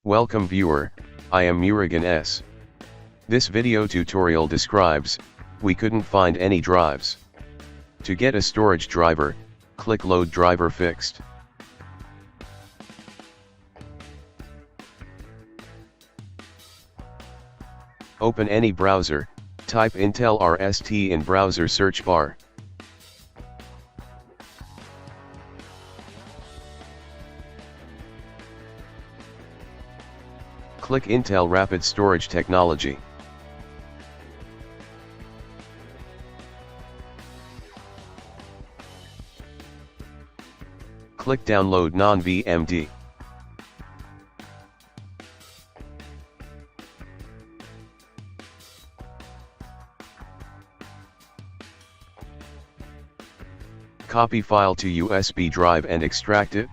Welcome viewer, I am Murugan S. This video tutorial describes, we couldn't find any drives. To get a storage driver, click Load Driver Fixed. Open any browser, type Intel RST in browser search bar. Click Intel Rapid Storage Technology. Click Download Non-VMD. Copy file to USB drive and extract it.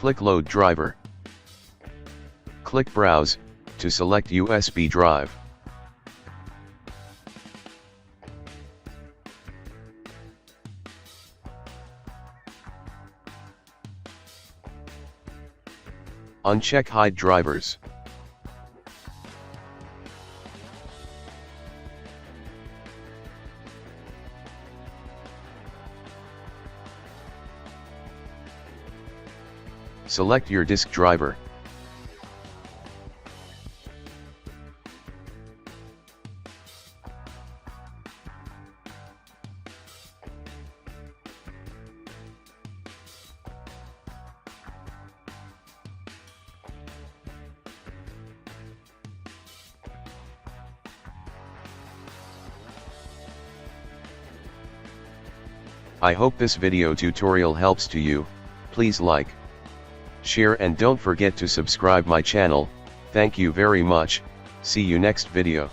Click Load Driver. Click Browse, to select USB drive. Uncheck Hide Drivers. Select your disk driver. I hope this video tutorial helps to you. Please like, share and don't forget to subscribe my channel. Thank you very much. See you next video.